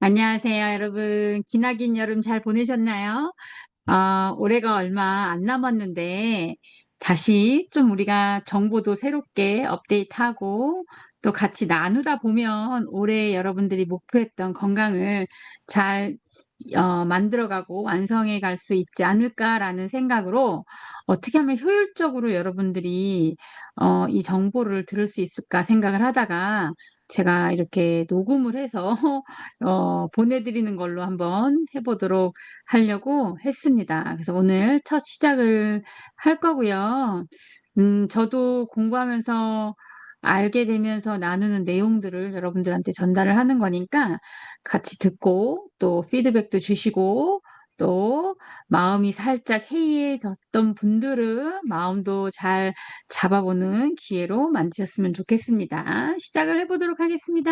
안녕하세요, 여러분. 기나긴 여름 잘 보내셨나요? 올해가 얼마 안 남았는데, 다시 좀 우리가 정보도 새롭게 업데이트하고, 또 같이 나누다 보면 올해 여러분들이 목표했던 건강을 잘 만들어가고 완성해 갈 수 있지 않을까라는 생각으로 어떻게 하면 효율적으로 여러분들이 이 정보를 들을 수 있을까 생각을 하다가 제가 이렇게 녹음을 해서 보내드리는 걸로 한번 해보도록 하려고 했습니다. 그래서 오늘 첫 시작을 할 거고요. 저도 공부하면서 알게 되면서 나누는 내용들을 여러분들한테 전달을 하는 거니까 같이 듣고 또 피드백도 주시고 또 마음이 살짝 해이해졌던 분들은 마음도 잘 잡아보는 기회로 만드셨으면 좋겠습니다. 시작을 해보도록 하겠습니다.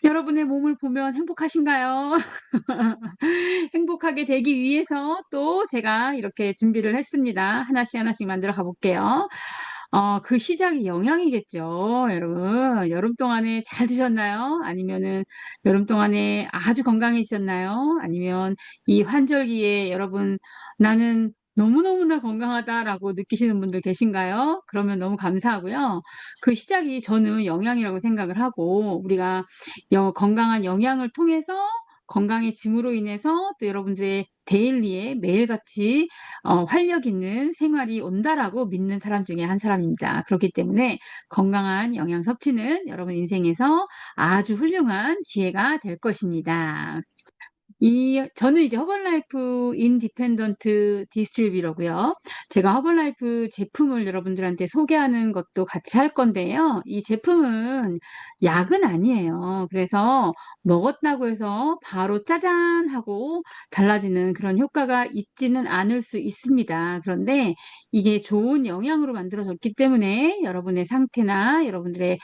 여러분의 몸을 보면 행복하신가요? 행복하게 되기 위해서 또 제가 이렇게 준비를 했습니다. 하나씩 하나씩 만들어 가볼게요. 그 시작이 영양이겠죠, 여러분. 여름 동안에 잘 드셨나요? 아니면은 여름 동안에 아주 건강해지셨나요? 아니면 이 환절기에 여러분, 나는 너무너무나 건강하다라고 느끼시는 분들 계신가요? 그러면 너무 감사하고요. 그 시작이 저는 영양이라고 생각을 하고, 우리가 건강한 영양을 통해서 건강해짐으로 인해서 또 여러분들의 데일리에 매일같이 활력 있는 생활이 온다라고 믿는 사람 중에 한 사람입니다. 그렇기 때문에 건강한 영양 섭취는 여러분 인생에서 아주 훌륭한 기회가 될 것입니다. 저는 이제 허벌라이프 인디펜던트 디스트리뷰러고요. 제가 허벌라이프 제품을 여러분들한테 소개하는 것도 같이 할 건데요. 이 제품은 약은 아니에요. 그래서 먹었다고 해서 바로 짜잔 하고 달라지는 그런 효과가 있지는 않을 수 있습니다. 그런데 이게 좋은 영양으로 만들어졌기 때문에 여러분의 상태나 여러분들의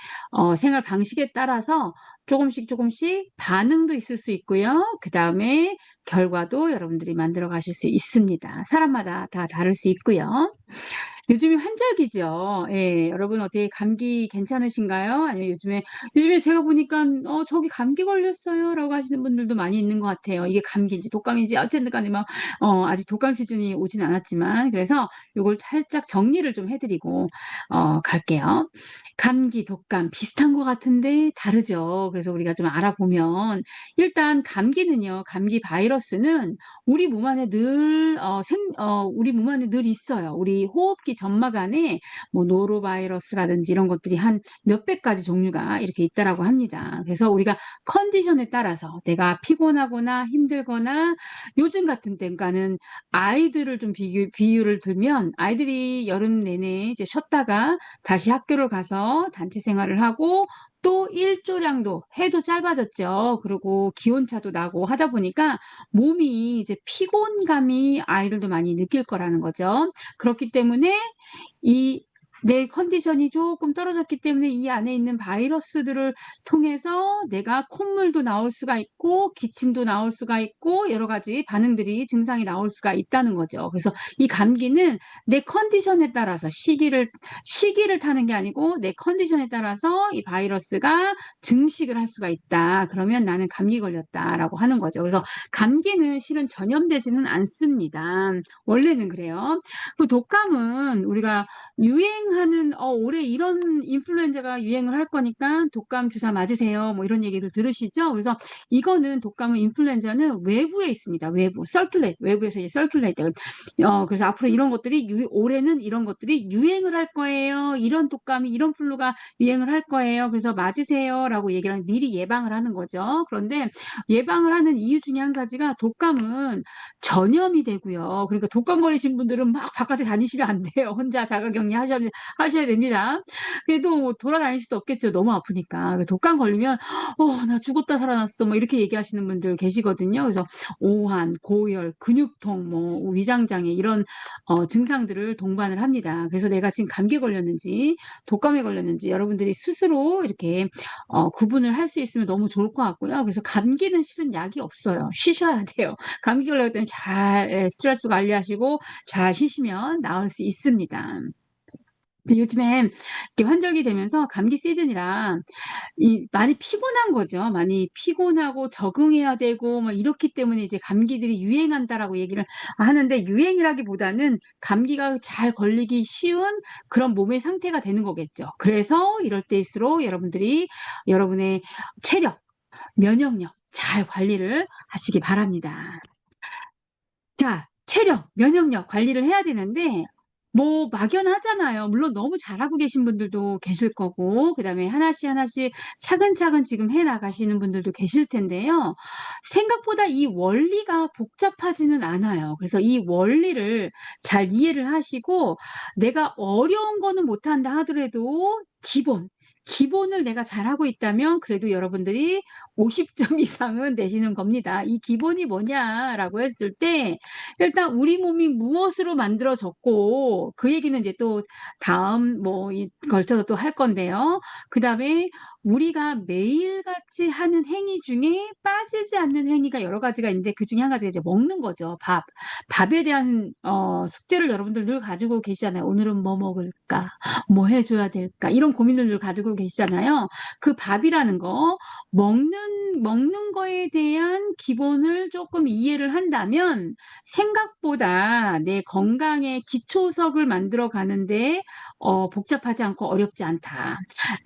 생활 방식에 따라서 조금씩 조금씩 반응도 있을 수 있고요. 그 다음에 결과도 여러분들이 만들어 가실 수 있습니다. 사람마다 다 다를 수 있고요. 요즘이 환절기죠. 예, 여러분 어떻게 감기 괜찮으신가요? 아니면 요즘에 제가 보니까 저기 감기 걸렸어요라고 하시는 분들도 많이 있는 것 같아요. 이게 감기인지 독감인지 어쨌든 간에 막 아직 독감 시즌이 오진 않았지만 그래서 요걸 살짝 정리를 좀 해드리고 갈게요. 감기, 독감 비슷한 것 같은데 다르죠. 그래서 우리가 좀 알아보면 일단 감기는요. 감기 바이러스는 우리 몸 안에 우리 몸 안에 늘 있어요. 우리 호흡기 점막 안에 뭐 노로바이러스라든지 이런 것들이 한 몇백 가지 종류가 이렇게 있다라고 합니다. 그래서 우리가 컨디션에 따라서 내가 피곤하거나 힘들거나 요즘 같은 때가는 아이들을 좀 비유를 들면 아이들이 여름 내내 이제 쉬었다가 다시 학교를 가서 단체 생활을 하고 또 일조량도 해도 짧아졌죠. 그리고 기온차도 나고 하다 보니까 몸이 이제 피곤감이 아이들도 많이 느낄 거라는 거죠. 그렇기 때문에 이 내 컨디션이 조금 떨어졌기 때문에 이 안에 있는 바이러스들을 통해서 내가 콧물도 나올 수가 있고 기침도 나올 수가 있고 여러 가지 반응들이 증상이 나올 수가 있다는 거죠. 그래서 이 감기는 내 컨디션에 따라서 시기를 타는 게 아니고 내 컨디션에 따라서 이 바이러스가 증식을 할 수가 있다. 그러면 나는 감기 걸렸다라고 하는 거죠. 그래서 감기는 실은 전염되지는 않습니다. 원래는 그래요. 그 독감은 우리가 올해 이런 인플루엔자가 유행을 할 거니까 독감 주사 맞으세요. 뭐 이런 얘기를 들으시죠? 그래서 이거는 독감은 인플루엔자는 외부에 있습니다. 외부에서 이제 서큘레이트. 그래서 앞으로 올해는 이런 것들이 유행을 할 거예요. 이런 독감이, 이런 플루가 유행을 할 거예요. 그래서 맞으세요라고 얘기를 하는 미리 예방을 하는 거죠. 그런데 예방을 하는 이유 중에 한 가지가 독감은 전염이 되고요. 그러니까 독감 걸리신 분들은 막 바깥에 다니시면 안 돼요. 혼자 자가격리 하셔야 됩니다. 그래도 뭐 돌아다닐 수도 없겠죠. 너무 아프니까. 독감 걸리면 나 죽었다 살아났어. 뭐 이렇게 얘기하시는 분들 계시거든요. 그래서 오한, 고열, 근육통, 뭐 위장장애 이런 증상들을 동반을 합니다. 그래서 내가 지금 감기 걸렸는지 독감에 걸렸는지 여러분들이 스스로 이렇게 구분을 할 수 있으면 너무 좋을 것 같고요. 그래서 감기는 실은 약이 없어요. 쉬셔야 돼요. 감기 걸렸기 때문에 잘 스트레스 관리하시고 잘 쉬시면 나을 수 있습니다. 요즘에 이렇게 환절기 되면서 감기 시즌이라 많이 피곤한 거죠. 많이 피곤하고 적응해야 되고 뭐 이렇기 때문에 이제 감기들이 유행한다라고 얘기를 하는데, 유행이라기보다는 감기가 잘 걸리기 쉬운 그런 몸의 상태가 되는 거겠죠. 그래서 이럴 때일수록 여러분들이 여러분의 체력, 면역력 잘 관리를 하시기 바랍니다. 자, 체력, 면역력 관리를 해야 되는데, 뭐, 막연하잖아요. 물론 너무 잘하고 계신 분들도 계실 거고, 그 다음에 하나씩 하나씩 차근차근 지금 해 나가시는 분들도 계실 텐데요. 생각보다 이 원리가 복잡하지는 않아요. 그래서 이 원리를 잘 이해를 하시고, 내가 어려운 거는 못한다 하더라도 기본을 내가 잘하고 있다면 그래도 여러분들이 50점 이상은 내시는 겁니다. 이 기본이 뭐냐라고 했을 때, 일단 우리 몸이 무엇으로 만들어졌고, 그 얘기는 이제 또 다음 걸쳐서 또 할 건데요. 그 다음에 우리가 매일같이 하는 행위 중에 빠지지 않는 행위가 여러 가지가 있는데, 그 중에 한 가지가 이제 먹는 거죠. 밥에 대한 숙제를 여러분들 늘 가지고 계시잖아요. 오늘은 뭐 먹을까? 뭐 해줘야 될까? 이런 고민을 늘 가지고 계시잖아요. 그 밥이라는 거, 먹는 거에 대한 기본을 조금 이해를 한다면 생각보다 내 건강의 기초석을 만들어 가는데 복잡하지 않고 어렵지 않다.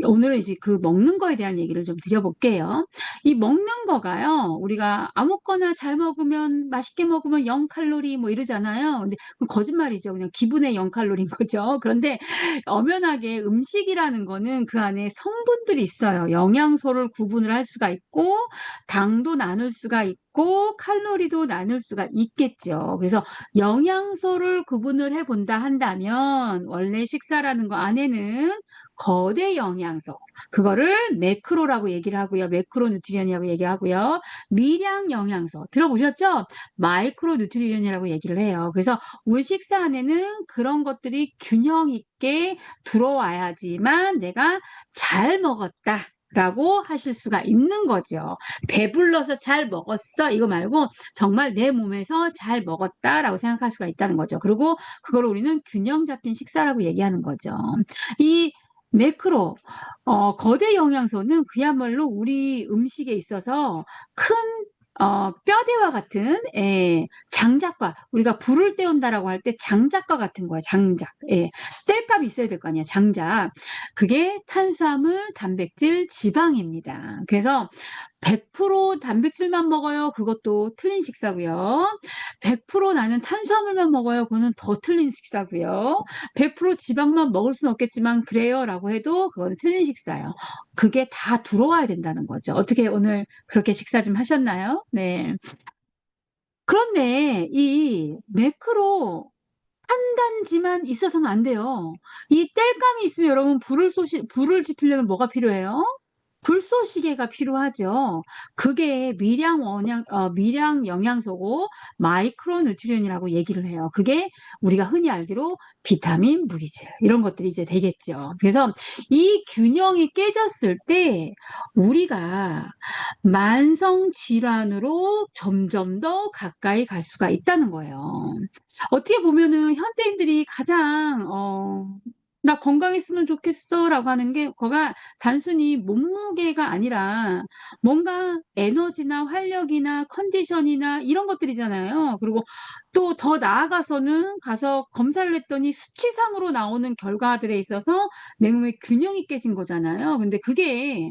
오늘은 이제 그 먹는 거에 대한 얘기를 좀 드려볼게요. 이 먹는 거가요, 우리가 아무거나 잘 먹으면, 맛있게 먹으면 0칼로리 뭐 이러잖아요. 근데 그건 거짓말이죠. 그냥 기분의 0칼로리인 거죠. 그런데 엄연하게 음식이라는 거는 그 안에 성분들이 있어요. 영양소를 구분을 할 수가 있고, 당도 나눌 수가 있고, 칼로리도 나눌 수가 있겠죠. 그래서 영양소를 구분을 해본다 한다면, 원래 식사라는 거 안에는 거대 영양소, 그거를 매크로라고 얘기를 하고요. 매크로 누트리언이라고 얘기하고요. 미량 영양소, 들어보셨죠? 마이크로 누트리언이라고 얘기를 해요. 그래서 우리 식사 안에는 그런 것들이 균형 있게 들어와야지만 내가 잘 먹었다 라고 하실 수가 있는 거죠. 배불러서 잘 먹었어 이거 말고 정말 내 몸에서 잘 먹었다라고 생각할 수가 있다는 거죠. 그리고 그걸 우리는 균형 잡힌 식사라고 얘기하는 거죠. 이 매크로, 거대 영양소는 그야말로 우리 음식에 있어서 큰 뼈대와 같은, 장작과, 우리가 불을 때운다라고 할 때 장작과 같은 거예요. 장작. 예. 뗄감이 있어야 될 거 아니야. 장작. 그게 탄수화물, 단백질, 지방입니다. 그래서 100% 단백질만 먹어요. 그것도 틀린 식사고요. 100% 나는 탄수화물만 먹어요. 그거는 더 틀린 식사고요. 100% 지방만 먹을 수는 없겠지만 그래요 라고 해도 그거는 틀린 식사예요. 그게 다 들어와야 된다는 거죠. 어떻게 오늘 그렇게 식사 좀 하셨나요? 네. 그런데 이 매크로 한 단지만 있어서는 안 돼요. 이 땔감이 있으면 여러분 불을 지피려면 뭐가 필요해요? 불쏘시개가 필요하죠. 그게 미량 영양소고 마이크로 누트리언이라고 얘기를 해요. 그게 우리가 흔히 알기로 비타민, 무기질 이런 것들이 이제 되겠죠. 그래서 이 균형이 깨졌을 때 우리가 만성 질환으로 점점 더 가까이 갈 수가 있다는 거예요. 어떻게 보면은 현대인들이 가장 나 건강했으면 좋겠어라고 하는 게 그거가 단순히 몸무게가 아니라 뭔가 에너지나 활력이나 컨디션이나 이런 것들이잖아요. 그리고 또 더 나아가서는 가서 검사를 했더니 수치상으로 나오는 결과들에 있어서 내 몸의 균형이 깨진 거잖아요. 근데 그게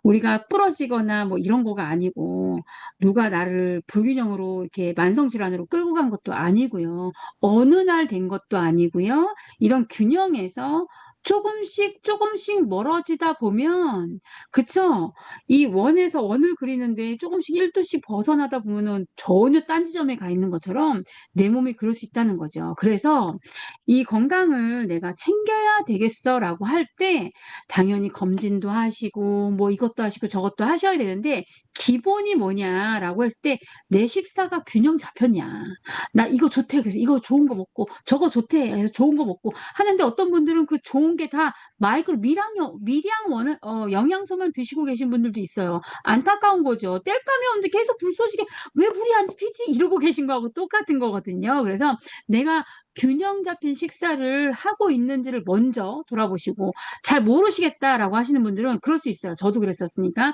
우리가 부러지거나 뭐 이런 거가 아니고 누가 나를 불균형으로 이렇게 만성질환으로 끌고 간 것도 아니고요. 어느 날 된 것도 아니고요. 이런 균형에서 조금씩 멀어지다 보면, 그쵸? 이 원에서 원을 그리는데 조금씩 1도씩 벗어나다 보면은 전혀 딴 지점에 가 있는 것처럼 내 몸이 그럴 수 있다는 거죠. 그래서 이 건강을 내가 챙겨야 되겠어라고 할 때 당연히 검진도 하시고 뭐 이것도 하시고 저것도 하셔야 되는데, 기본이 뭐냐라고 했을 때 내 식사가 균형 잡혔냐. 나 이거 좋대. 그래서 이거 좋은 거 먹고 저거 좋대. 그래서 좋은 거 먹고 하는데, 어떤 분들은 그 좋은 게 다 마이크로 영양소만 드시고 계신 분들도 있어요. 안타까운 거죠. 땔감이 없는데 계속 불쏘시개 왜 불이 안 지피지? 이러고 계신 거하고 똑같은 거거든요. 그래서 내가 균형 잡힌 식사를 하고 있는지를 먼저 돌아보시고, 잘 모르시겠다라고 하시는 분들은 그럴 수 있어요. 저도 그랬었으니까.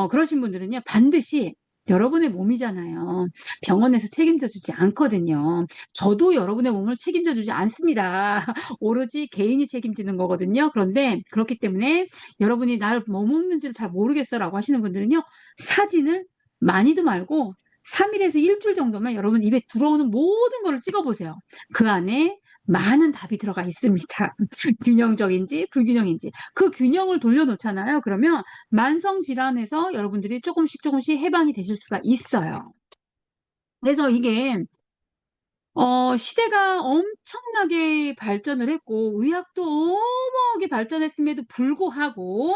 그러신 분들은요, 반드시 여러분의 몸이잖아요. 병원에서 책임져 주지 않거든요. 저도 여러분의 몸을 책임져 주지 않습니다. 오로지 개인이 책임지는 거거든요. 그런데 그렇기 때문에 여러분이 나를 뭐 먹는지를 잘 모르겠어라고 하시는 분들은요, 사진을 많이도 말고 3일에서 일주일 정도만 여러분 입에 들어오는 모든 거를 찍어보세요. 그 안에 많은 답이 들어가 있습니다. 균형적인지 불균형인지. 그 균형을 돌려놓잖아요. 그러면 만성 질환에서 여러분들이 조금씩 조금씩 해방이 되실 수가 있어요. 그래서 이게 시대가 엄청나게 발전을 했고 의학도 어마어마하게 발전했음에도 불구하고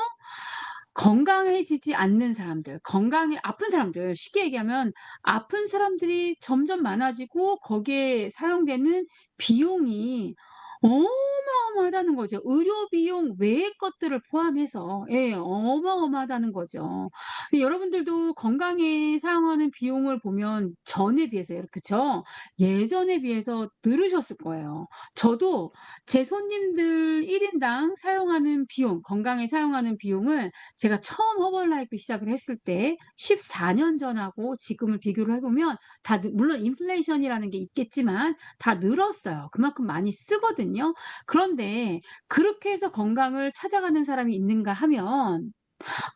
건강해지지 않는 사람들, 건강이 아픈 사람들, 쉽게 얘기하면 아픈 사람들이 점점 많아지고 거기에 사용되는 비용이 어마어마하다는 거죠. 의료 비용 외의 것들을 포함해서 예, 어마어마하다는 거죠. 여러분들도 건강에 사용하는 비용을 보면 전에 비해서 그쵸? 예전에 비해서 늘으셨을 거예요. 저도 제 손님들 1인당 사용하는 비용, 건강에 사용하는 비용을 제가 처음 허벌라이프 시작을 했을 때 14년 전하고 지금을 비교를 해보면 다 물론 인플레이션이라는 게 있겠지만 다 늘었어요. 그만큼 많이 쓰거든요. 그런데 그렇게 해서 건강을 찾아가는 사람이 있는가 하면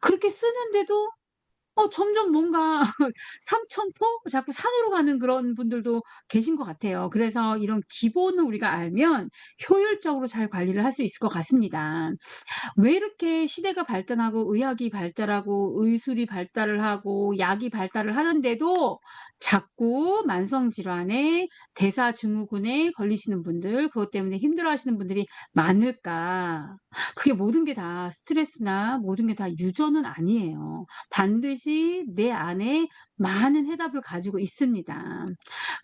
그렇게 쓰는데도 점점 뭔가 삼천포 자꾸 산으로 가는 그런 분들도 계신 것 같아요. 그래서 이런 기본을 우리가 알면 효율적으로 잘 관리를 할 수 있을 것 같습니다. 왜 이렇게 시대가 발전하고 의학이 발달하고 의술이 발달을 하고 약이 발달을 하는데도 자꾸 만성질환에 대사증후군에 걸리시는 분들, 그것 때문에 힘들어하시는 분들이 많을까? 그게 모든 게 다 스트레스나 모든 게 다 유전은 아니에요. 반드시 내 안에 많은 해답을 가지고 있습니다.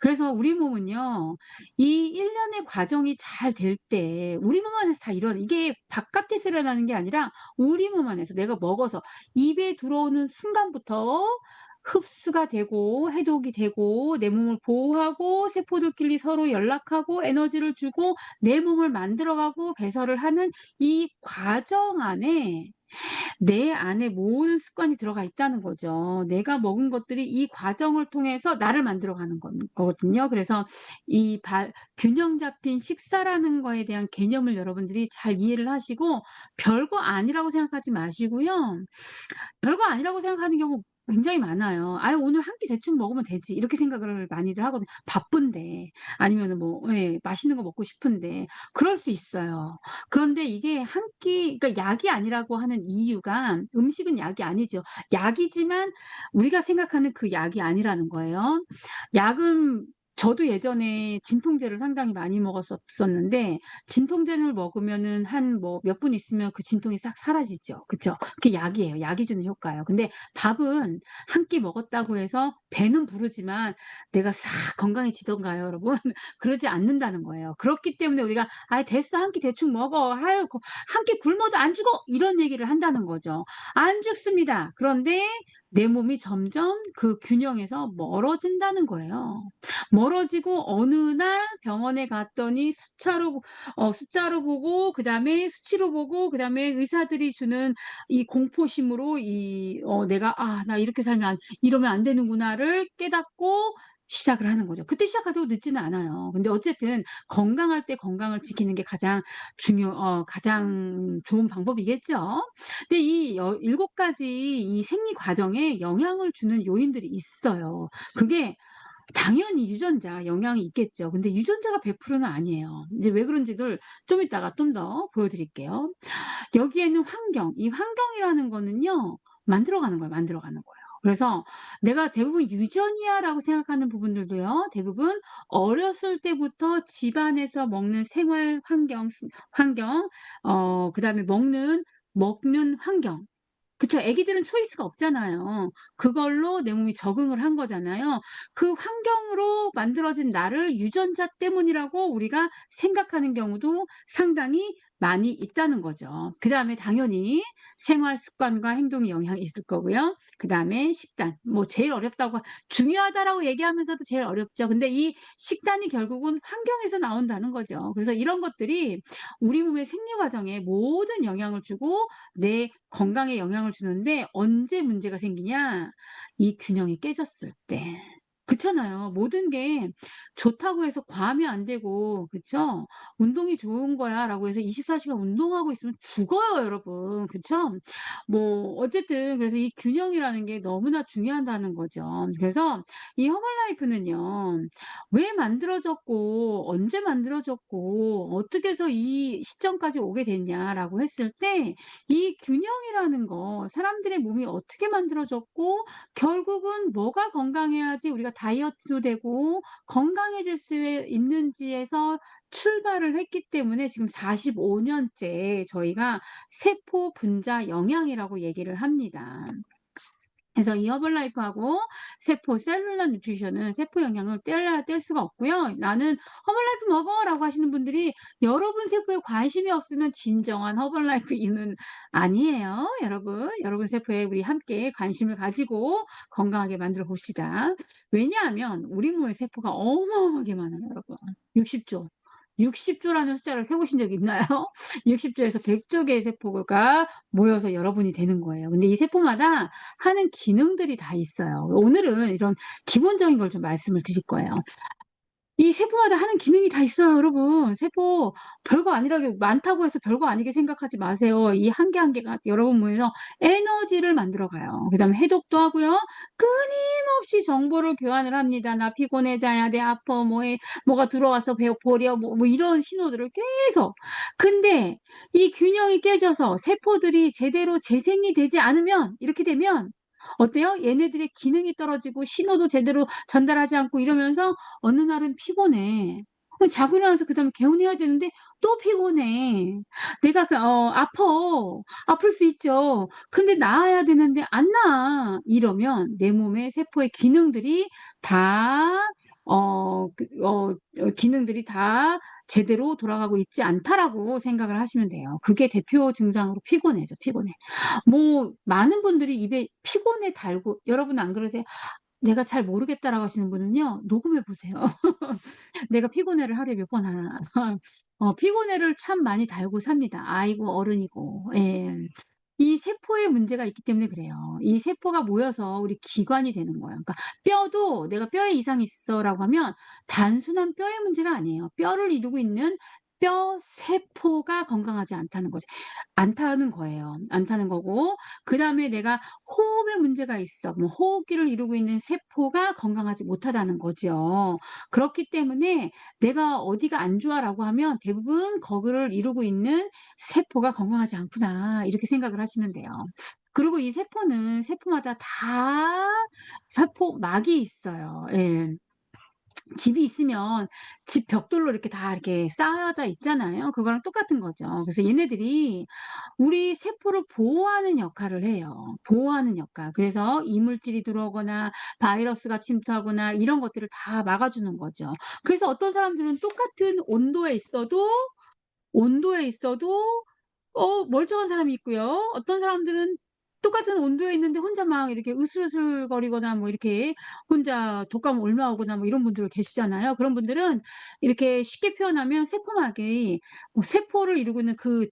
그래서 우리 몸은요, 이 일련의 과정이 잘 될 때 우리 몸 안에서 다 이게 바깥에서 일어나는 게 아니라 우리 몸 안에서 내가 먹어서 입에 들어오는 순간부터 흡수가 되고 해독이 되고 내 몸을 보호하고 세포들끼리 서로 연락하고 에너지를 주고 내 몸을 만들어가고 배설을 하는 이 과정 안에 내 안에 모든 습관이 들어가 있다는 거죠. 내가 먹은 것들이 이 과정을 통해서 나를 만들어가는 거거든요. 그래서 이 균형 잡힌 식사라는 거에 대한 개념을 여러분들이 잘 이해를 하시고 별거 아니라고 생각하지 마시고요. 별거 아니라고 생각하는 경우 굉장히 많아요. '아유 오늘 한 끼 대충 먹으면 되지.' 이렇게 생각을 많이들 하거든요. 바쁜데 아니면은 뭐 예 맛있는 거 먹고 싶은데 그럴 수 있어요. 그런데 이게 한 끼 그러니까 약이 아니라고 하는 이유가 음식은 약이 아니죠. 약이지만 우리가 생각하는 그 약이 아니라는 거예요. 약은 저도 예전에 진통제를 상당히 많이 먹었었는데 진통제를 먹으면은 한 뭐 몇 분 있으면 그 진통이 싹 사라지죠. 그쵸? 그게 약이에요. 약이 주는 효과예요. 근데 밥은 한 끼 먹었다고 해서 배는 부르지만 내가 싹 건강해지던가요, 여러분? 그러지 않는다는 거예요. 그렇기 때문에 우리가 "아이 됐어. 한 끼 대충 먹어. 아유 한 끼 굶어도 안 죽어." 이런 얘기를 한다는 거죠. 안 죽습니다. 그런데 내 몸이 점점 그 균형에서 멀어진다는 거예요. 멀어지고 어느 날 병원에 갔더니 숫자로 보고 그다음에 수치로 보고 그다음에 의사들이 주는 이 공포심으로 내가 '아 나 이렇게 살면 이러면 안 되는구나.'를 깨닫고 시작을 하는 거죠. 그때 시작해도 늦지는 않아요. 근데 어쨌든 건강할 때 건강을 지키는 게 가장 좋은 방법이겠죠. 근데 이 7 가지 이 생리 과정에 영향을 주는 요인들이 있어요. 그게 당연히 유전자 영향이 있겠죠. 근데 유전자가 100%는 아니에요. 이제 왜 그런지를 좀 이따가 좀 더 보여 드릴게요. 여기에는 이 환경이라는 거는요. 만들어가는 거예요, 만들어가는 거예요. 그래서 내가 대부분 유전이야라고 생각하는 부분들도요. 대부분 어렸을 때부터 집안에서 먹는 생활 환경 그다음에 먹는 환경 그쵸. 애기들은 초이스가 없잖아요. 그걸로 내 몸이 적응을 한 거잖아요. 그 환경으로 만들어진 나를 유전자 때문이라고 우리가 생각하는 경우도 상당히 많이 있다는 거죠. 그다음에 당연히 생활 습관과 행동에 영향이 있을 거고요. 그다음에 식단. 뭐 제일 어렵다고 중요하다라고 얘기하면서도 제일 어렵죠. 근데 이 식단이 결국은 환경에서 나온다는 거죠. 그래서 이런 것들이 우리 몸의 생리 과정에 모든 영향을 주고 내 건강에 영향을 주는데 언제 문제가 생기냐? 이 균형이 깨졌을 때. 그렇잖아요. 모든 게 좋다고 해서 과하면 안 되고 그쵸? "운동이 좋은 거야."라고 해서 24 시간 운동하고 있으면 죽어요 여러분. 그쵸? 뭐 어쨌든 그래서 이 균형이라는 게 너무나 중요하다는 거죠. 그래서 이 허벌라이프는요. 왜 만들어졌고 언제 만들어졌고 어떻게 해서 이 시점까지 오게 됐냐라고 했을 때 이 균형이라는 거 사람들의 몸이 어떻게 만들어졌고 결국은 뭐가 건강해야지 우리가 다이어트도 되고 건강해질 수 있는지에서 출발을 했기 때문에 지금 45 년째 저희가 세포 분자 영양이라고 얘기를 합니다. 그래서 이 허벌라이프하고 세포 셀룰러 뉴트리션은 세포 영양을 떼려야 뗄 수가 없고요. "나는 허벌라이프 먹어."라고 하시는 분들이 여러분 세포에 관심이 없으면 진정한 허벌라이프인은 아니에요 여러분. 여러분 세포에 우리 함께 관심을 가지고 건강하게 만들어 봅시다. 왜냐하면 우리 몸의 세포가 어마어마하게 많아요 여러분. 60조. 60조라는 숫자를 세 보신 적 있나요? 60조에서 100조 개의 세포가 모여서 여러분이 되는 거예요. 근데 이 세포마다 하는 기능들이 다 있어요. 오늘은 이런 기본적인 걸 좀 말씀을 드릴 거예요. 이 세포마다 하는 기능이 다 있어요 여러분. 세포 별거 아니라고 많다고 해서 별거 아니게 생각하지 마세요. 이 한 개 한 개가 여러분 몸에서 에너지를 만들어 가요. 그다음에 해독도 하고요. 끊임없이 정보를 교환을 합니다. "나 피곤해. 자야 돼. 아파. 뭐 해. 뭐가 들어와서 배 버려." 뭐 이런 신호들을 계속. 근데 이 균형이 깨져서 세포들이 제대로 재생이 되지 않으면 이렇게 되면 어때요? 얘네들의 기능이 떨어지고 신호도 제대로 전달하지 않고 이러면서 어느 날은 피곤해. 자고 일어나서 그다음에 개운해야 되는데 또 피곤해. 내가 아파. 아플 수 있죠. 근데 나아야 되는데 안 나아. 이러면 내 몸의 세포의 기능들이 다 기능들이 다 제대로 돌아가고 있지 않다라고 생각을 하시면 돼요. 그게 대표 증상으로 피곤해죠, 피곤해. 뭐 많은 분들이 입에 피곤해 달고 여러분 안 그러세요? "내가 잘 모르겠다."라고 하시는 분은요. 녹음해 보세요. 내가 피곤해를 하루에 몇 번 하나. 피곤해를 참 많이 달고 삽니다. 아이고 어른이고. 예. 이 세포에 문제가 있기 때문에 그래요. 이 세포가 모여서 우리 기관이 되는 거예요. 그러니까 뼈도 "내가 뼈에 이상이 있어."라고 하면 단순한 뼈의 문제가 아니에요. 뼈를 이루고 있는 뼈 세포가 건강하지 않다는 거죠. 않다는 거예요. 않다는 거고 그다음에 내가 호흡에 문제가 있어. 뭐 호흡기를 이루고 있는 세포가 건강하지 못하다는 거죠. 그렇기 때문에 '내가 어디가 안 좋아.'라고 하면 대부분 거기를 이루고 있는 '세포가 건강하지 않구나.' 이렇게 생각을 하시면 돼요. 그리고 이 세포는 세포마다 다 세포막이 있어요. 예. 집이 있으면 집 벽돌로 이렇게 다 이렇게 쌓여져 있잖아요. 그거랑 똑같은 거죠. 그래서 얘네들이 우리 세포를 보호하는 역할을 해요. 보호하는 역할. 그래서 이물질이 들어오거나 바이러스가 침투하거나 이런 것들을 다 막아주는 거죠. 그래서 어떤 사람들은 똑같은 온도에 있어도 멀쩡한 사람이 있고요. 어떤 사람들은 똑같은 온도에 있는데 혼자 막 이렇게 으슬으슬거리거나 뭐 이렇게 혼자 독감 옮아오거나 뭐 이런 분들 계시잖아요. 그런 분들은 이렇게 쉽게 표현하면 세포막이 세포를 이루고 있는 그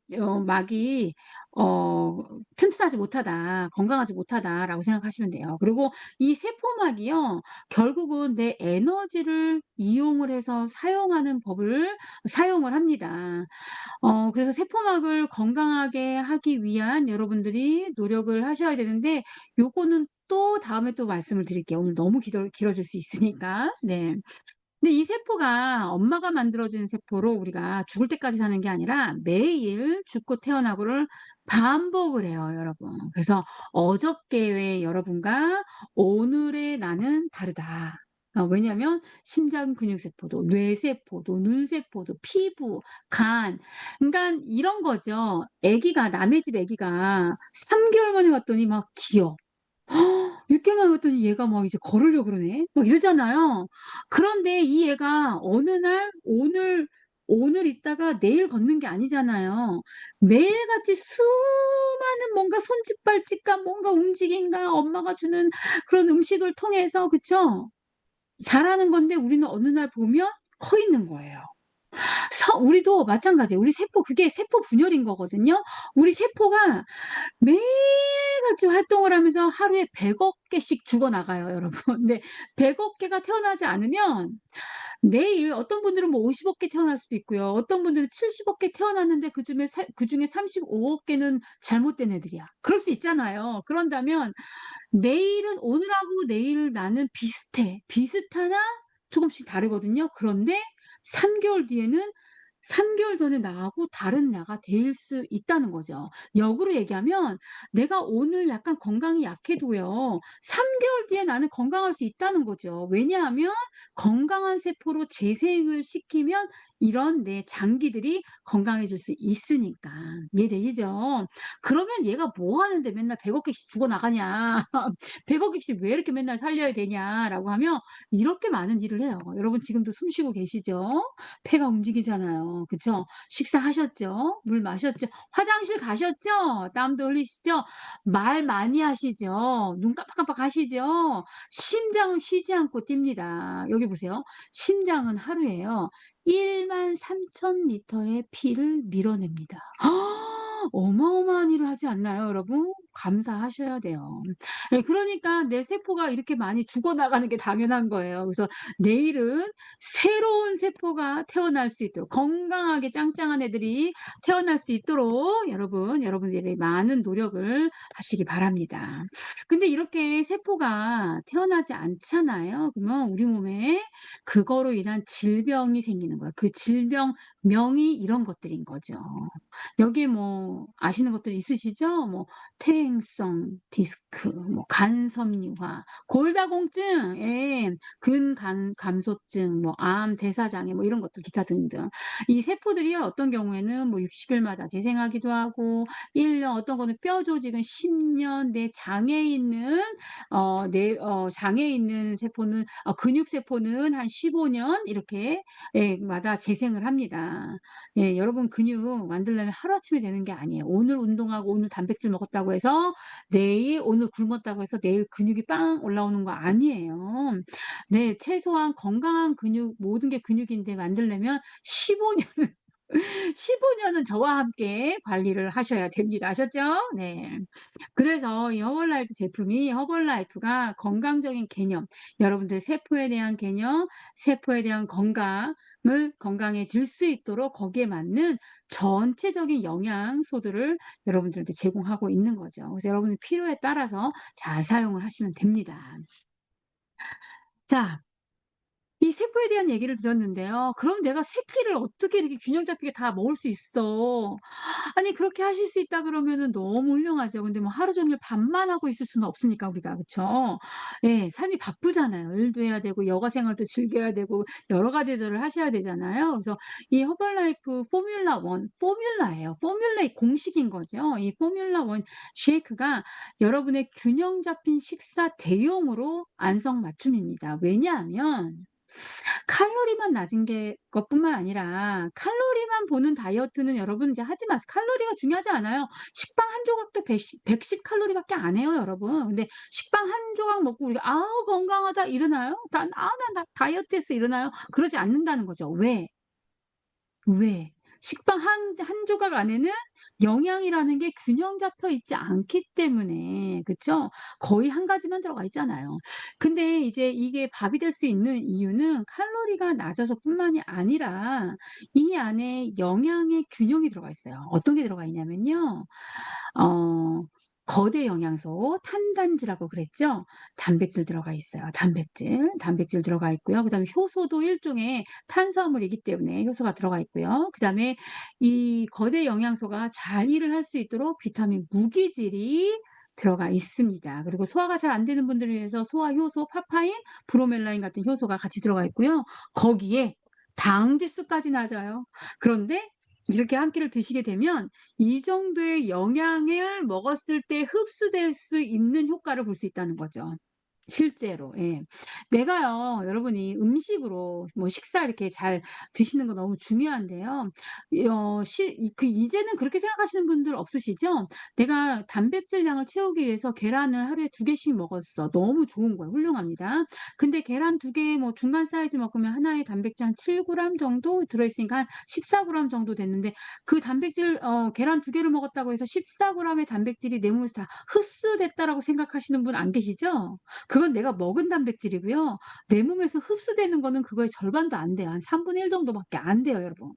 막이 어 '튼튼하지 못하다. 건강하지 못하다.'라고 생각하시면 돼요. 그리고 이 세포막이요. 결국은 내 에너지를 이용을 해서 사용하는 법을 사용을 합니다. 그래서 세포막을 건강하게 하기 위한 여러분들이 노력을 하셔야 되는데 요거는 또 다음에 또 말씀을 드릴게요. 오늘 너무 길어질 수 있으니까. 네. 근데 이 세포가 엄마가 만들어 준 세포로 우리가 죽을 때까지 사는 게 아니라 매일 죽고 태어나고를 반복을 해요 여러분. 그래서 어저께의 여러분과 오늘의 나는 다르다. 왜냐하면 심장 근육 세포도 뇌 세포도 눈 세포도 피부, 간 그러니깐 이런 거죠. 남의 집 아기가 3 개월 만에 왔더니 막 기어. 6 개월 만에 왔더니 얘가 막 이제 걸으려 그러네. 막 이러잖아요. 그런데 이 애가 어느 날 오늘 있다가 내일 걷는 게 아니잖아요. 매일같이 수많은 뭔가 손짓발짓과 뭔가 움직임과 엄마가 주는 그런 음식을 통해서 그쵸? 자라는 건데 우리는 어느 날 보면 커 있는 거예요. 우리도 마찬가지예요. 우리 세포 그게 세포 분열인 거거든요. 우리 세포가 매일같이 활동을 하면서 하루에 100억 개씩 죽어 나가요 여러분. 근데 100억 개가 태어나지 않으면 내일 어떤 분들은 뭐 50억 개 태어날 수도 있고요. 어떤 분들은 70억 개 태어났는데 그중에 35억 개는 잘못된 애들이야. 그럴 수 있잖아요. 그런다면 내일은 오늘하고 내일 나는 비슷해. 비슷하나 조금씩 다르거든요. 그런데 3 개월 뒤에는 3 개월 전에 나하고 다른 나가 될 수 있다는 거죠. 역으로 얘기하면 내가 오늘 약간 건강이 약해도요. 3 개월 뒤에 나는 건강할 수 있다는 거죠. 왜냐하면 건강한 세포로 재생을 시키면 이런 내 장기들이 건강해질 수 있으니까. 이해되시죠? 그러면 얘가 뭐 하는데 맨날 100억 개씩 죽어 나가냐. 100억 개씩 왜 이렇게 맨날 살려야 되냐라고 하면 이렇게 많은 일을 해요. 여러분 지금도 숨 쉬고 계시죠? 폐가 움직이잖아요. 그쵸? 식사하셨죠? 물 마셨죠? 화장실 가셨죠? 땀도 흘리시죠? 말 많이 하시죠? 눈 깜빡깜빡 하시죠? 심장은 쉬지 않고 뜁니다. 여기 보세요. 심장은 하루에요. 13,000 리터의 피를 밀어냅니다. 어마어마한 일을 하지 않나요, 여러분? 감사하셔야 돼요. 예, 그러니까 내 세포가 이렇게 많이 죽어나가는 게 당연한 거예요. 그래서 내일은 새로운 세포가 태어날 수 있도록 건강하게 짱짱한 애들이 태어날 수 있도록 여러분들이 많은 노력을 하시기 바랍니다. 근데 이렇게 세포가 태어나지 않잖아요. 그러면 우리 몸에 그거로 인한 질병이 생기는 거예요. 그 질병명이 이런 것들인 거죠. 여기에 뭐 아시는 것들 있으시죠? 뭐 퇴행성 디스크, 뭐 간섬유화, 골다공증, 예, 근간 감소증, 뭐 암, 대사장애 뭐 이런 것들 기타 등등. 이 세포들이 어떤 경우에는 뭐 60일마다 재생하기도 하고 1년 어떤 거는 뼈 조직은 10년 내 장에 있는 장에 있는 세포는 근육 세포는 한 15년 이렇게 예 마다 재생을 합니다. 예, 여러분 근육 만들려면 하루아침에 되는 게 아니에요. 오늘 운동하고 오늘 단백질 먹었다고 해서 내일 오늘 굶었다고 해서 내일 근육이 빵 올라오는 거 아니에요. 네, 최소한 건강한 근육 모든 게 근육인데 만들려면 15년은 15년은 저와 함께 관리를 하셔야 됩니다. 아셨죠? 네. 그래서 이 허벌라이프 제품이 허벌라이프가 건강적인 개념, 여러분들 세포에 대한 개념, 세포에 대한 건강을 건강해질 수 있도록 거기에 맞는 전체적인 영양소들을 여러분들한테 제공하고 있는 거죠. 그래서 여러분의 필요에 따라서 잘 사용을 하시면 됩니다. 자, 이 세포에 대한 얘기를 드렸는데요. 그럼 내가 새끼를 어떻게 이렇게 균형 잡히게 다 먹을 수 있어? 아니 그렇게 하실 수 있다 그러면은 너무 훌륭하죠. 근데 뭐 하루 종일 밥만 하고 있을 수는 없으니까 우리가. 그쵸? 예. 삶이 바쁘잖아요. 일도 해야 되고 여가 생활도 즐겨야 되고 여러 가지들을 하셔야 되잖아요. 그래서 이 허벌라이프 포뮬라 원 포뮬라예요. 포뮬라의 공식인 거죠. 이 포뮬라 원 쉐이크가 여러분의 균형 잡힌 식사 대용으로 안성맞춤입니다. 왜냐하면 칼로리만 낮은 게 것뿐만 아니라 칼로리만 보는 다이어트는 여러분 이제 하지 마세요. 칼로리가 중요하지 않아요. 식빵 한 조각도 110 칼로리밖에 안 해요, 여러분. 근데 식빵 한 조각 먹고 우리가 '아우 건강하다.' 이러나요? 나 다이어트했어." 이러나요? 그러지 않는다는 거죠. 왜? 왜? 식빵 한 조각 안에는 영양이라는 게 균형 잡혀 있지 않기 때문에 그쵸? 거의 한 가지만 들어가 있잖아요. 근데 이제 이게 밥이 될 수 있는 이유는 칼로리가 낮아서뿐만이 아니라 이 안에 영양의 균형이 들어가 있어요. 어떤 게 들어가 있냐면요. 어 거대 영양소 탄단지라고 그랬죠? 단백질 들어가 있어요. 단백질 들어가 있고요. 그다음에 효소도 일종의 탄수화물이기 때문에 효소가 들어가 있고요. 그다음에 이 거대 영양소가 잘 일을 할 수 있도록 비타민 무기질이 들어가 있습니다. 그리고 소화가 잘 안 되는 분들을 위해서 소화 효소 파파인, 브로멜라인 같은 효소가 같이 들어가 있고요. 거기에 당 지수까지 낮아요. 그런데 이렇게 한 끼를 드시게 되면 이 정도의 영양을 먹었을 때 흡수될 수 있는 효과를 볼 수 있다는 거죠. 실제로. 예. 내가요 여러분이 음식으로 뭐 식사 이렇게 잘 드시는 거 너무 중요한데요. 이제는 그렇게 생각하시는 분들 없으시죠? '내가 단백질량을 채우기 위해서 계란을 하루에 2개씩 먹었어.' 너무 좋은 거예요. 훌륭합니다. 근데 계란 2개 뭐 중간 사이즈 먹으면 하나에 단백질 한 7g 정도 들어 있으니까 한 14g 정도 됐는데, 그 단백질 계란 2개를 먹었다고 해서 14g의 단백질이 내 몸에서 다 흡수됐다라고 생각하시는 분 안 계시죠? 그건 내가 먹은 단백질이고요. 내 몸에서 흡수되는 거는 그거의 절반도 안 돼요. 한 1/3 정도밖에 안 돼요, 여러분.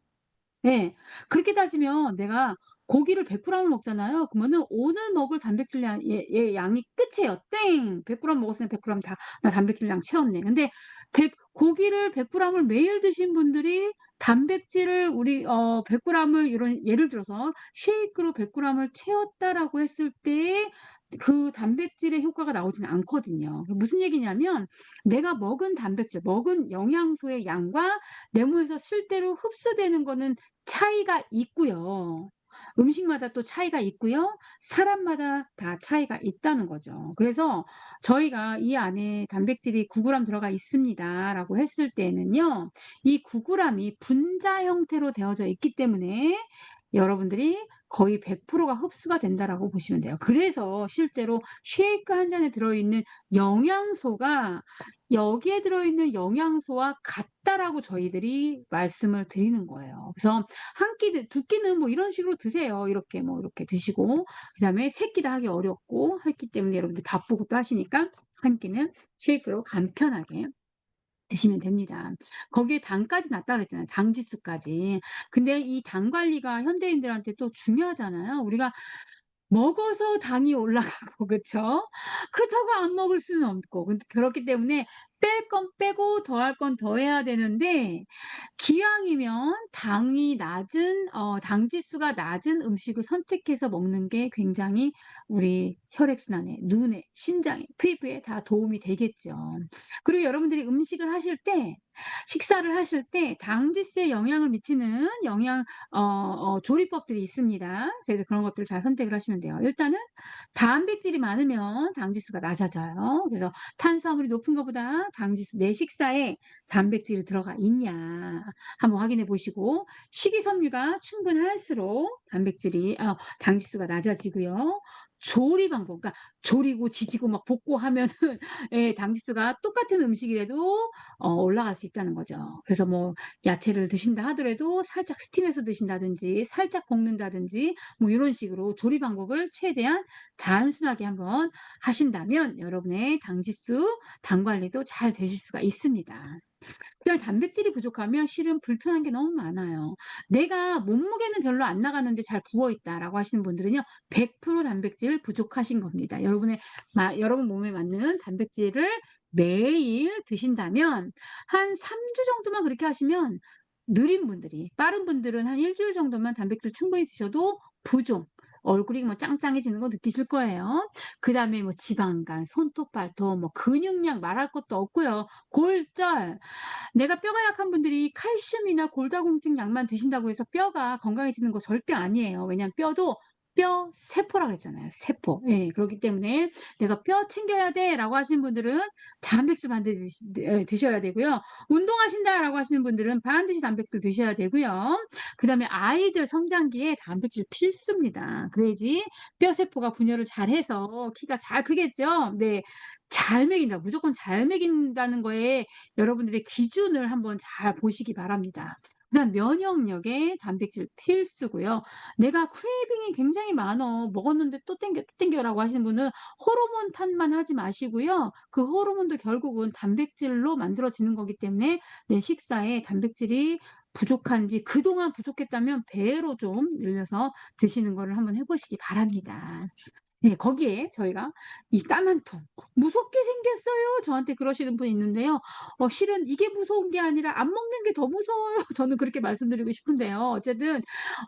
예. 그렇게 따지면 내가 고기를 100 g을 먹잖아요. 그러면은 오늘 먹을 단백질량 의 양이 끝이에요. 땡. 100 먹었으면 100 다 나 단백질량 채웠네. 근데 고기를 100 g을 매일 드신 분들이 단백질을 우리 100 g을 이런 예를 들어서 쉐이크로 100 g을 채웠다라고 했을 때 그 단백질의 효과가 나오지는 않거든요. 무슨 얘기냐면 내가 먹은 단백질, 먹은 영양소의 양과 내 몸에서 실제로 흡수되는 거는 차이가 있고요. 음식마다 또 차이가 있고요. 사람마다 다 차이가 있다는 거죠. 그래서 저희가 "이 안에 단백질이 9g 들어가 있습니다."라고 했을 때에는요. 이 9g이 분자 형태로 되어져 있기 때문에 여러분들이 거의 100%가 흡수가 된다라고 보시면 돼요. 그래서 실제로 쉐이크 한 잔에 들어있는 영양소가 "여기에 들어있는 영양소와 같다."라고 저희들이 말씀을 드리는 거예요. 그래서 한 끼 두 끼는 뭐 이런 식으로 드세요. 이렇게 뭐 이렇게 드시고, 그다음에 세 끼다 하기 어렵고 했기 때문에 여러분들이 바쁘고 또 하시니까 한 끼는 쉐이크로 간편하게 드시면 됩니다. 거기에 당까지 낮다 그랬잖아요, 당 지수까지. 근데 이 당 관리가 현대인들한테 또 중요하잖아요. 우리가 먹어서 당이 올라가고 그쵸? 그렇다고 안 먹을 수는 없고, 근데 그렇기 때문에 뺄 건 빼고 더할 건 더해야 되는데, 기왕이면 당이 낮은 당 지수가 낮은 음식을 선택해서 먹는 게 굉장히 우리 혈액순환에, 눈에, 신장에, 피부에 다 도움이 되겠죠. 그리고 여러분들이 음식을 하실 때, 식사를 하실 때 당 지수에 영향을 미치는 조리법들이 있습니다. 그래서 그런 것들을 잘 선택을 하시면 돼요. 일단은 단백질이 많으면 당 지수가 낮아져요. 그래서 탄수화물이 높은 것보다 당 지수, 내 식사에 단백질이 들어가 있냐 한번 확인해 보시고, 식이섬유가 충분할수록 당 지수가 낮아지고요. 조리 방법, 그러니까 조리고 지지고 막 볶고 하면은 예 당 지수가 똑같은 음식이라도 올라갈 수 있다는 거죠. 그래서 뭐 야채를 드신다 하더라도 살짝 스팀해서 드신다든지 살짝 볶는다든지 뭐 요런 식으로 조리 방법을 최대한 단순하게 한번 하신다면 여러분의 당 지수, 당 관리도 잘 되실 수가 있습니다. 그다음에 단백질이 부족하면 실은 불편한 게 너무 많아요. "내가 몸무게는 별로 안 나갔는데 잘 부어 있다."라고 하시는 분들은요, 100% 단백질 부족하신 겁니다. 여러분 몸에 맞는 단백질을 매일 드신다면 한 3주 정도만 그렇게 하시면, 느린 분들이, 빠른 분들은 한 1 주일 정도만 단백질 충분히 드셔도 부종, 얼굴이 뭐 짱짱해지는 거 느끼실 거예요. 그다음에 뭐 지방간, 손톱, 발톱, 뭐 근육량 말할 것도 없고요. 골절, 내가 뼈가 약한 분들이 칼슘이나 골다공증 약만 드신다고 해서 뼈가 건강해지는 거 절대 아니에요. 왜냐하면 뼈도 뼈 세포라 그랬잖아요, 세포. 예. 그렇기 때문에 '내가 뼈 챙겨야 돼.'라고 하시는 분들은 단백질 반드시 드셔야 되고요. '운동하신다.'라고 하시는 분들은 반드시 단백질 드셔야 되고요. 그다음에 아이들 성장기에 단백질 필수입니다. 그래야지 뼈 세포가 분열을 잘해서 키가 잘 크겠죠. 네. 잘 먹인다, 무조건 잘 먹인다는 거에 여러분들의 기준을 한번 잘 보시기 바랍니다. 그다음 면역력에 단백질 필수고요. '내가 크레이빙이 굉장히 많어. 먹었는데 또 땡겨, 또 땡겨.'라고 하시는 분은 호르몬 탓만 하지 마시고요. 그 호르몬도 결국은 단백질로 만들어지는 거기 때문에 내 식사에 단백질이 부족한지, 그동안 부족했다면 배로 좀 늘려서 드시는 거를 한번 해 보시기 바랍니다. 네. 거기에 저희가 이 까만 통 "무섭게 생겼어요." 저한테 그러시는 분이 있는데요. 실은 이게 무서운 게 아니라 안 먹는 게 더 무서워요. 저는 그렇게 말씀드리고 싶은데요. 어쨌든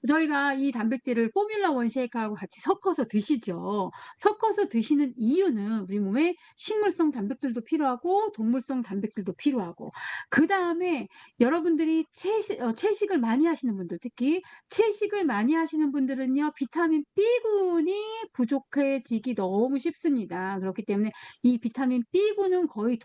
저희가 이 단백질을 포뮬라 원 쉐이크하고 같이 섞어서 드시죠. 섞어서 드시는 이유는 우리 몸에 식물성 단백질도 필요하고 동물성 단백질도 필요하고, 그다음에 여러분들이 채식을 많이 하시는 분들, 특히 채식을 많이 하시는 분들은요, 비타민 B군이 부족해 부족해지기 너무 쉽습니다. 그렇기 때문에 이 비타민 B군은 거의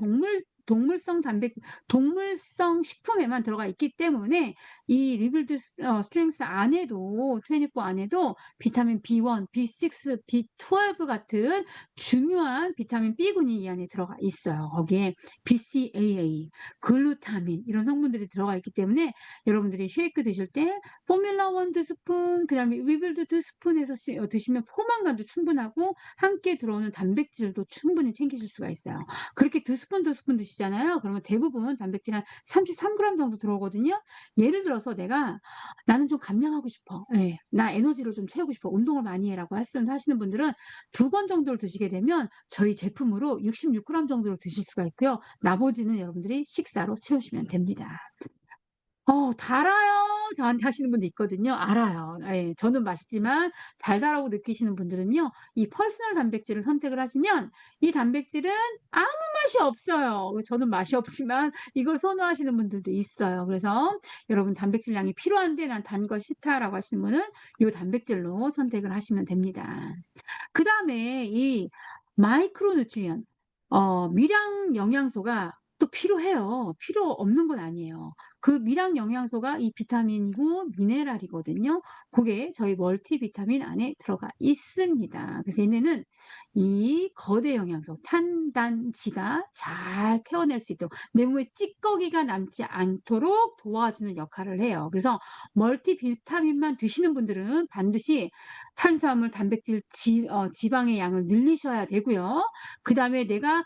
동물성 식품에만 들어가 있기 때문에 이 리빌드 스트렝스 안에도 24 안에도 비타민 B1, B6, B12 같은 중요한 비타민 B군이 이 안에 들어가 있어요. 거기에 BCAA, 글루타민 이런 성분들이 들어가 있기 때문에 여러분들이 쉐이크 드실 때 포뮬라 1 2스푼 그다음에 리빌드 2스푼 해서 드시면 포만감도 충분하고 함께 들어오는 단백질도 충분히 챙기실 수가 있어요. 그렇게 2스푼, 2스푼 드시잖아요. 그러면 대부분 단백질 한 33 그램 정도 들어오거든요. 예를 들어서 내가 '나는 좀 감량하고 싶어. 예. 나 에너지를 좀 채우고 싶어. 운동을 많이 해.'라고 하시는 분들은 2번 정도를 드시게 되면 저희 제품으로 66 그램 정도를 드실 수가 있고요. 나머지는 여러분들이 식사로 채우시면 됩니다. 달아요." 저한테 하시는 분도 있거든요. 알아요. 예. 저는 맛있지만 달달하고 느끼시는 분들은요. 이 퍼스널 단백질을 선택을 하시면 이 단백질은 아무 맛이 없어요. 저는 맛이 없지만 이걸 선호하시는 분들도 있어요. 그래서 여러분 단백질량이 필요한데 '난 단 거 싫다.'라고 하시는 분은 요 단백질로 선택을 하시면 됩니다. 그다음에 이 마이크로 누트리언 미량 영양소가 또 필요해요. 필요 없는 건 아니에요. 그 미량 영양소가 이 비타민이고 미네랄이거든요. 그게 저희 멀티비타민 안에 들어가 있습니다. 그래서 얘네는 이 거대 영양소 탄단지가 잘 태워낼 수 있도록 내 몸에 찌꺼기가 남지 않도록 도와주는 역할을 해요. 그래서 멀티비타민만 드시는 분들은 반드시 탄수화물, 단백질, 지방의 양을 늘리셔야 되고요. 그다음에 내가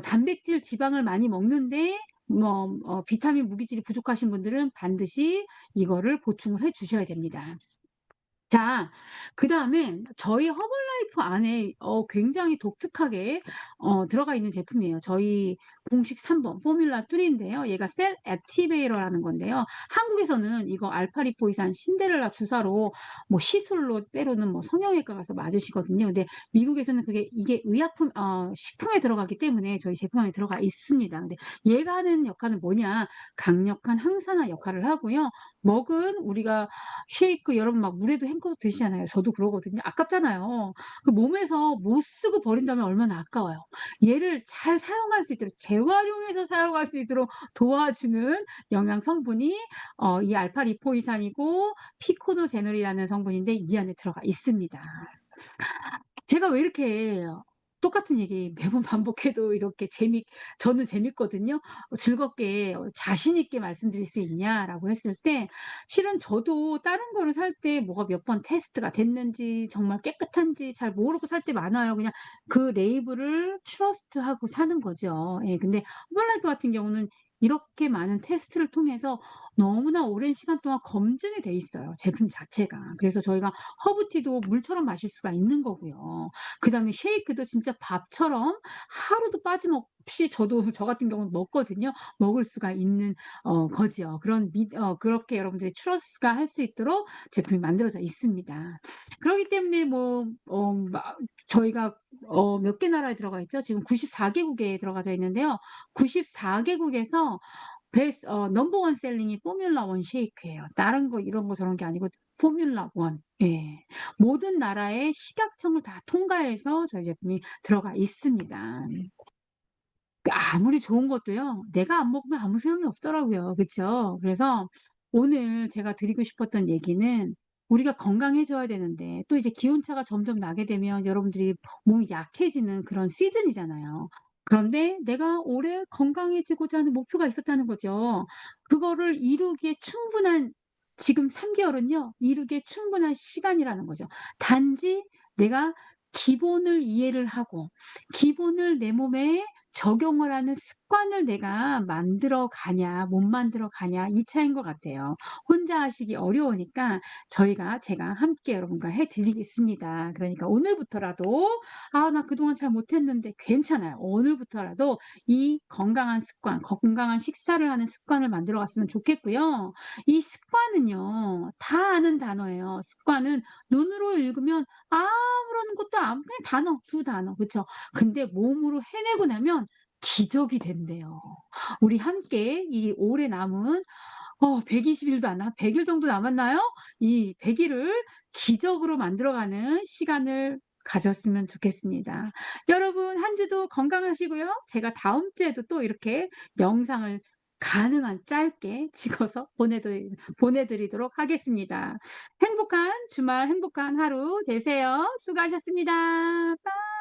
단백질, 지방을 많이 먹는데 비타민, 무기질이 부족하신 분들은 반드시 이거를 보충을 해 주셔야 됩니다. 자, 그다음에 저희 허벌라이프 안에 굉장히 독특하게 들어가 있는 제품이에요. 저희 공식 3번 포뮬라 3 인데요. 얘가 셀 액티베이터라는 건데요. 한국에서는 이거 알파리포이산 신데렐라 주사로 뭐 시술로 때로는 뭐 성형외과 가서 맞으시거든요. 근데 미국에서는 이게 의약품 식품에 들어가기 때문에 저희 제품 안에 들어가 있습니다. 근데 얘가 하는 역할은 뭐냐? 강력한 항산화 역할을 하고요. 먹은 우리가 쉐이크 여러분 막 물에도 헹궈서 드시잖아요. 저도 그러거든요. 아깝잖아요. 그 몸에서 못 쓰고 버린다면 얼마나 아까워요. 얘를 잘 사용할 수 있도록 재활용해서 사용할 수 있도록 도와주는 영양 성분이 이 알파 리포이산이고 피코노제놀이라는 성분인데 이 안에 들어가 있습니다. 제가 왜 이렇게 똑같은 얘기 매번 반복해도 이렇게 저는 재밌거든요. 즐겁게 자신 있게 말씀드릴 수 있냐라고 했을 때 실은 저도 다른 거를 살 때 뭐가 몇 번 테스트가 됐는지 정말 깨끗한지 잘 모르고 살 때 많아요. 그냥 그 레이블을 트러스트하고 사는 거죠. 예. 근데 허벌라이프 같은 경우는 이렇게 많은 테스트를 통해서 너무나 오랜 시간 동안 검증이 돼 있어요, 제품 자체가. 그래서 저희가 허브티도 물처럼 마실 수가 있는 거고요. 그다음에 쉐이크도 진짜 밥처럼 하루도 빠짐없이 저 같은 경우는 먹거든요. 먹을 수가 있는 거지요. 그렇게 여러분들이 트러스트가 할 수 있도록 제품이 만들어져 있습니다. 그러기 때문에 저희가 몇 개 나라에 들어가 있죠? 지금 94 개국에 들어가져 있는데요. 94 개국에서 넘버 원 셀링이 포뮬라 1 쉐이크예요. 다른 거 이런 거 저런 게 아니고 포뮬라 1. 예. 모든 나라의 식약청을 다 통과해서 저희 제품이 들어가 있습니다. 아무리 좋은 것도요. 내가 안 먹으면 아무 소용이 없더라고요. 그쵸? 그래서 오늘 제가 드리고 싶었던 얘기는 우리가 건강해져야 되는데 또 이제 기온차가 점점 나게 되면 여러분들이 몸이 약해지는 그런 시즌이잖아요. 그런데 내가 올해 건강해지고자 하는 목표가 있었다는 거죠. 그거를 이루기에 충분한 지금 3 개월은요. 이루기에 충분한 시간이라는 거죠. 단지 내가 기본을 이해를 하고 기본을 내 몸에 적용을 하는 습관을 내가 만들어 가냐 못 만들어 가냐 이 차이인 것 같아요. 혼자 하시기 어려우니까 제가 함께 여러분과 해 드리겠습니다. 그러니까 오늘부터라도 '아 나 그동안 잘 못했는데.' 괜찮아요. 오늘부터라도 이 건강한 습관 건강한 식사를 하는 습관을 만들어 갔으면 좋겠고요. 이 습관은요 다 아는 단어예요. 습관은 눈으로 읽으면 아무런 것도 그냥 단어, 두 단어. 그쵸? 근데 몸으로 해내고 나면 기적이 된대요. 우리 함께 이 올해 남은 120 일도 안 100일 정도 남았나요? 이 100 일을 기적으로 만들어가는 시간을 가졌으면 좋겠습니다. 여러분 한 주도 건강하시고요. 제가 다음 주에도 또 이렇게 영상을 가능한 짧게 찍어서 보내드리도록 하겠습니다. 행복한 주말, 행복한 하루 되세요. 수고하셨습니다.